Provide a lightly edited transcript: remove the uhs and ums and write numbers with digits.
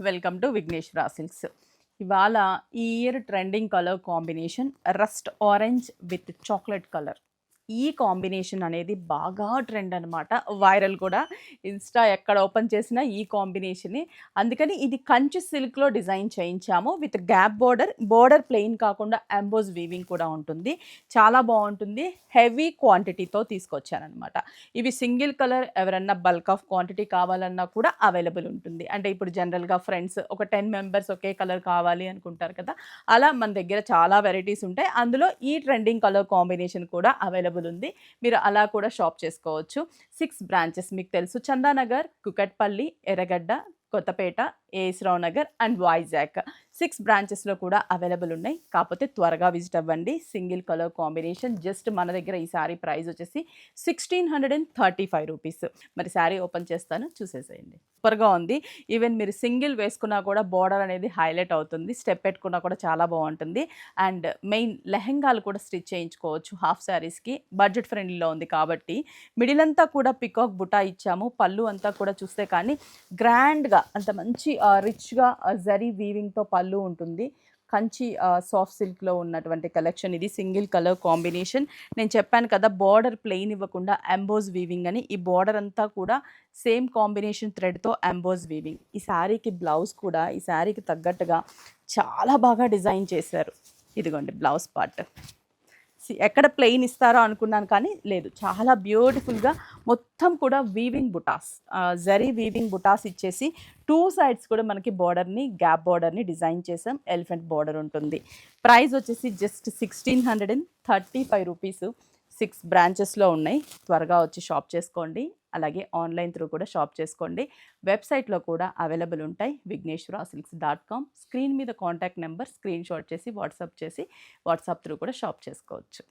Welcome to Vighneshwara silks. ఇవాళ ఈ year trending colour combination rust orange with chocolate colour. ఈ combination అనేది బాగా ట్రెండ్ అనమాట. వైరల్ కూడా. ఇన్స్టా ఎక్కడ ఓపెన్ చేసినా ఈ కాంబినేషనే. అందుకని ఇది కంచి సిల్క్లో డిజైన్ చేయించాము with gap border. Border plain కాకుండా ఎంబోజ్ వీవింగ్ కూడా ఉంటుంది. చాలా బాగుంటుంది. హెవీ క్వాంటిటీతో తీసుకొచ్చానమాట. ఇవి సింగిల్ కలర్ ఎవరన్నా బల్క్ ఆఫ్ క్వాంటిటీ కావాలన్నా కూడా అవైలబుల్ ఉంటుంది. అంటే ఇప్పుడు జనరల్గా ఫ్రెండ్స్ ఒక 10 మెంబర్స్ ఒకే కలర్ కావాలి అనుకుంటారు కదా, అలా మన దగ్గర చాలా వెరైటీస్ ఉంటాయి. అందులో ఈ ట్రెండింగ్ కలర్ కాంబినేషన్ కూడా అవైలబుల్ ఉంది. మీరు అలా కూడా షాప్ చేసుకోవచ్చు. 6 బ్రాంచెస్ మీకు తెలుసు. చందానగర్, కుకట్పల్లి, ఎర్రగడ్డ, కొత్తపేట, ఏఎస్ రావు నగర్ అండ్ వైజాగ్ 6 బ్రాంచెస్లో కూడా అవైలబుల్ ఉన్నాయి. కాకపోతే త్వరగా విజిట్ అవ్వండి. Single colour combination. జస్ట్ మన దగ్గర ఈ శారీ ప్రైస్ వచ్చేసి 1635 రూపీస్. మరి శారీ ఓపెన్ చేస్తాను, చూసేసేయండి. సూపర్గా ఉంది. ఈవెన్ మీరు సింగిల్ వేసుకున్నా కూడా బార్డర్ అనేది హైలైట్ అవుతుంది. స్టెప్ పెట్టుకున్నా కూడా చాలా బాగుంటుంది. అండ్ మెయిన్ లెహెంగాలు కూడా స్టిచ్ చేయించుకోవచ్చు హాఫ్ శారీస్కి. బడ్జెట్ ఫ్రెండ్లీలో ఉంది కాబట్టి. మిడిల్ అంతా కూడా పికాక్ బుటా ఇచ్చాము. పళ్ళు అంతా కూడా చూస్తే కానీ గ్రాండ్గా అంత మంచి రిచ్గా జరీ వీవింగ్తో పళ్ళు ఉంటుంది. కంచి సాఫ్ట్ సిల్క్లో ఉన్నటువంటి కలెక్షన్ ఇది. Single colour combination. నేను చెప్పాను కదా, బార్డర్ ప్లెయిన్ ఇవ్వకుండా ఎంబోజ్ వీవింగ్ అని. ఈ బార్డర్ అంతా కూడా సేమ్ కాంబినేషన్ థ్రెడ్తో ఎంబోజ్ వీవింగ్. ఈ శారీకి బ్లౌజ్ కూడా ఈ శారీకి తగ్గట్టుగా చాలా బాగా డిజైన్ చేశారు. ఇదిగోండి బ్లౌజ్ పార్ట్. ఎక్కడ ప్లెయిన్ ఇస్తారో అనుకున్నాను కానీ లేదు, చాలా బ్యూటిఫుల్గా మొత్తం కూడా వీవింగ్ బుటాస్, జరీ వీవింగ్ బుటాస్ ఇచ్చేసి 2 సైడ్స్ కూడా మనకి బార్డర్ని, గ్యాప్ బార్డర్ని డిజైన్ చేసాం. ఎలిఫెంట్ బార్డర్ ఉంటుంది. ప్రైస్ వచ్చేసి జస్ట్ 1635 రూపీస్. 6 బ్రాంచెస్లో ఉన్నాయి. త్వరగా వచ్చి షాప్ చేసుకోండి. అలాగే ఆన్లైన్ త్రూ కూడా షాప్ చేసుకోండి. వెబ్సైట్లో కూడా అవైలబుల్ ఉంటాయి. vigneshwarasilks.com. స్క్రీన్ మీద కాంటాక్ట్ నెంబర్ స్క్రీన్ షాట్ చేసి వాట్సాప్ త్రూ కూడా షాప్ చేసుకోవచ్చు.